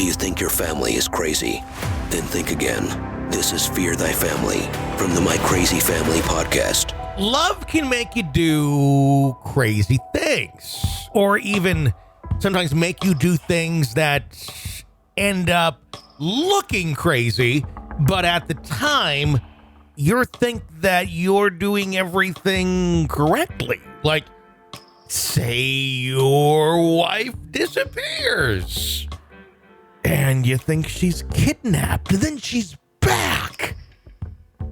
Do you think your family is crazy? Then think again. This is Fear Thy Family from the My Crazy Family podcast. Love can make you do crazy things, or even sometimes make you do things that end up looking crazy, but at the time, you think that you're doing everything correctly. Like, say your wife disappears, and you think she's kidnapped, and then she's back.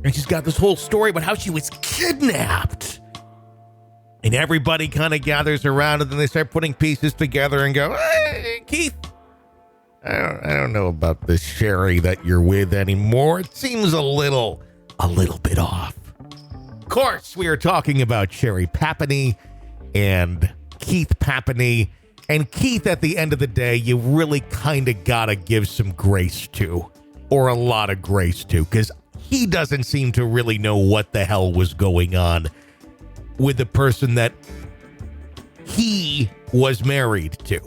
And she's got this whole story about how she was kidnapped. And everybody kind of gathers around, and then they start putting pieces together and go, hey, Keith, I don't know about this Sherry that you're with anymore. It seems a little bit off. Of course, we are talking about Sheri Papini and Keith Papini. And Keith, at the end of the day, you really kind of got to give some grace to, or a lot of grace to, because he doesn't seem to really know what the hell was going on with the person that he was married to,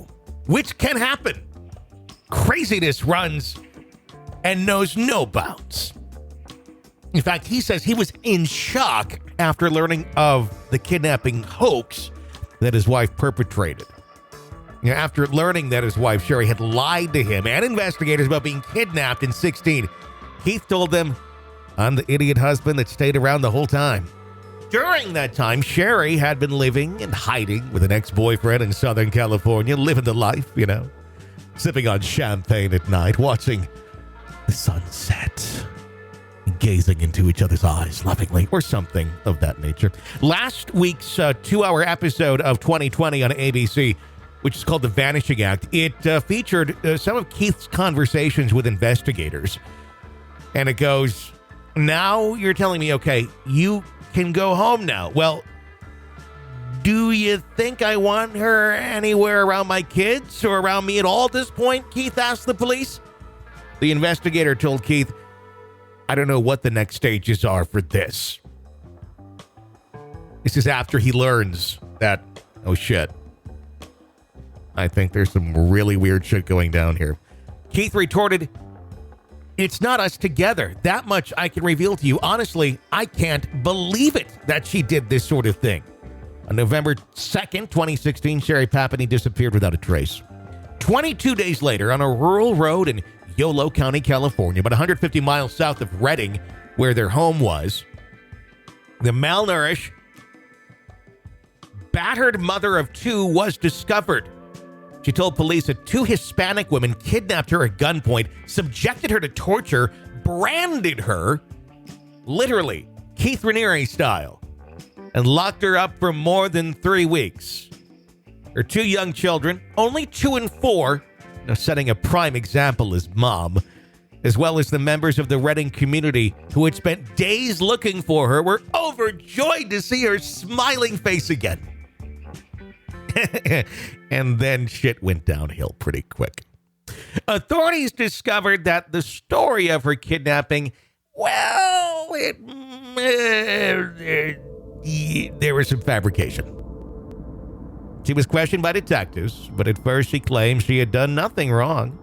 which can happen. Craziness runs and knows no bounds. In fact, he says he was in shock after learning of the kidnapping hoax that his wife perpetrated. After learning that his wife, Sherry, had lied to him and investigators about being kidnapped in 2016, Keith told them, I'm the idiot husband that stayed around the whole time. During that time, Sherry had been living and hiding with an ex-boyfriend in Southern California, living the life, sipping on champagne at night, watching the sunset, gazing into each other's eyes lovingly, or something of that nature. Last week's 2-hour episode of 2020 on ABC, which is called The Vanishing Act, it featured some of Keith's conversations with investigators. And it goes, now you're telling me, okay, you can go home now. Well, do you think I want her anywhere around my kids or around me at all at this point? Keith asked the police. The investigator told Keith, I don't know what the next stages are for this. This is after he learns that, oh shit, I think there's some really weird shit going down here. Keith retorted, it's not us together. That much I can reveal to you. Honestly, I can't believe it that she did this sort of thing. On November 2nd, 2016, Sheri Papini disappeared without a trace. 22 days later, on a rural road in Yolo County, California, about 150 miles south of Redding, where their home was, the malnourished, battered mother of 2 was discovered. She told police that 2 Hispanic women kidnapped her at gunpoint, subjected her to torture, branded her, literally, Keith Raniere style, and locked her up for more than 3 weeks. Her 2 young children, only 2 and 4, setting a prime example as mom, as well as the members of the Redding community who had spent days looking for her, were overjoyed to see her smiling face again. And then shit went downhill pretty quick. Authorities discovered that the story of her kidnapping, well, there was some fabrication. She was questioned by detectives, but at first she claimed she had done nothing wrong.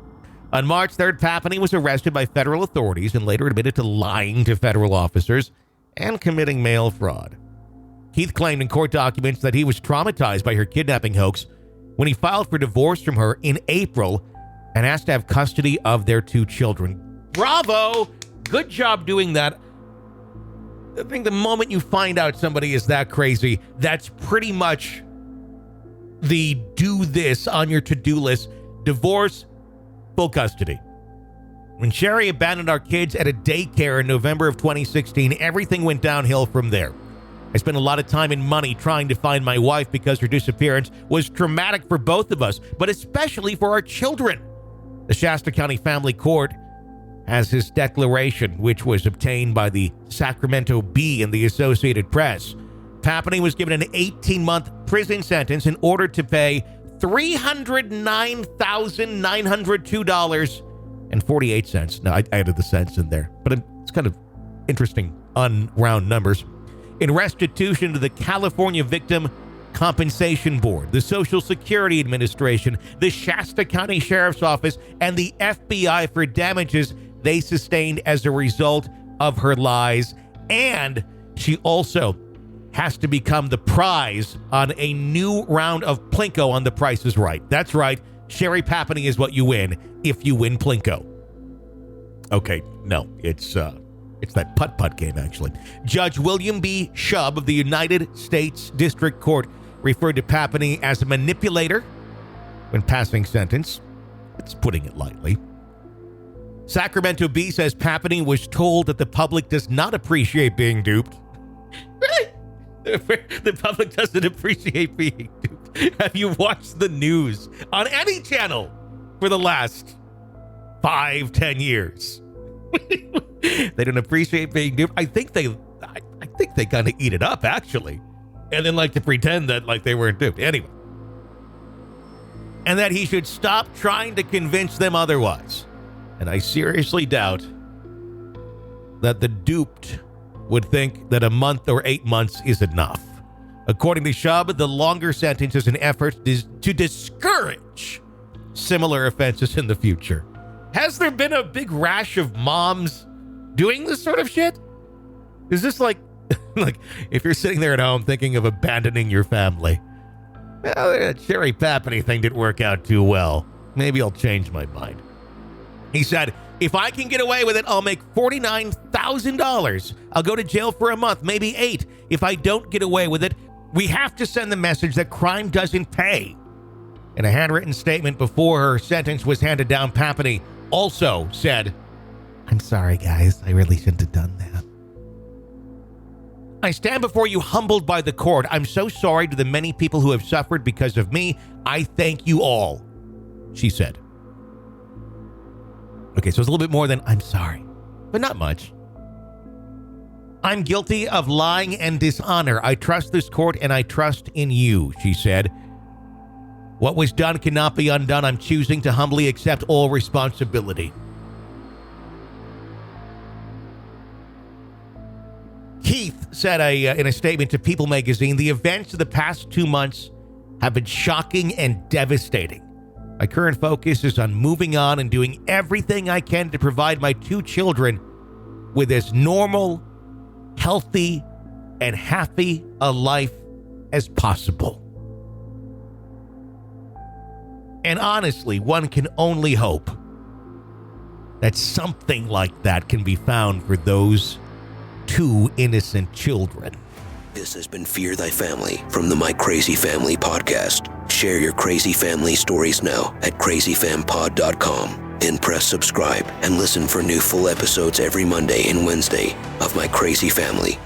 On March 3rd, Papini was arrested by federal authorities and later admitted to lying to federal officers and committing mail fraud. Keith claimed in court documents that he was traumatized by her kidnapping hoax when he filed for divorce from her in April and asked to have custody of their 2 children. Bravo! Good job doing that. I think the moment you find out somebody is that crazy, that's pretty much the do this on your to-do list. Divorce, full custody. When Sherry abandoned our kids at a daycare in November of 2016, everything went downhill from there. I spent a lot of time and money trying to find my wife because her disappearance was traumatic for both of us, but especially for our children. The Shasta County Family Court has his declaration, which was obtained by the Sacramento Bee and the Associated Press. Papini was given an 18-month prison sentence in order to pay $309,902.48. Now, I added the cents in there, but it's kind of interesting, unround numbers. In restitution to the California victim Compensation Board, the Social Security Administration, the Shasta County Sheriff's Office, and the FBI for damages they sustained as a result of her lies. And she also has to become the prize on a new round of Plinko on The Price is Right. That's right. Sheri Papini is what you win if you win Plinko. Okay, no, it's that putt-putt game, actually. Judge William B. Shub of the United States District Court referred to Papini as a manipulator when passing sentence. It's putting it lightly. Sacramento Bee says Papini was told that the public does not appreciate being duped. Really? The public doesn't appreciate being duped. Have you watched the news on any channel for the last 5-10 years? They don't appreciate being duped. I think they kind of eat it up, actually, and then like to pretend that like they weren't duped. Anyway, and that he should stop trying to convince them otherwise. And I seriously doubt that the duped would think that a month or 8 months is enough. According to Shub, the longer sentence is an effort to discourage similar offenses in the future. Has there been a big rash of moms doing this sort of shit? Is this like if you're sitting there at home thinking of abandoning your family? Well, that Sheri Papini thing didn't work out too well. Maybe I'll change my mind. He said, if I can get away with it, I'll make $49,000. I'll go to jail for a month, maybe 8. If I don't get away with it, we have to send the message that crime doesn't pay. In a handwritten statement before her sentence was handed down, Papini also said, I'm sorry, guys. I really shouldn't have done that. I stand before you humbled by the court. I'm so sorry to the many people who have suffered because of me. I thank you all, she said. Okay, so it's a little bit more than I'm sorry, but not much. I'm guilty of lying and dishonor. I trust this court and I trust in you, she said. What was done cannot be undone. I'm choosing to humbly accept all responsibility. Keith said in a statement to People magazine, the events of the past 2 months have been shocking and devastating. My current focus is on moving on and doing everything I can to provide my 2 children with as normal, healthy, and happy a life as possible. And honestly, one can only hope that something like that can be found for those 2 innocent children. This has been Fear Thy Family from the My Crazy Family podcast. Share your crazy family stories now at crazyfampod.com and press subscribe and listen for new full episodes every Monday and Wednesday of My Crazy Family.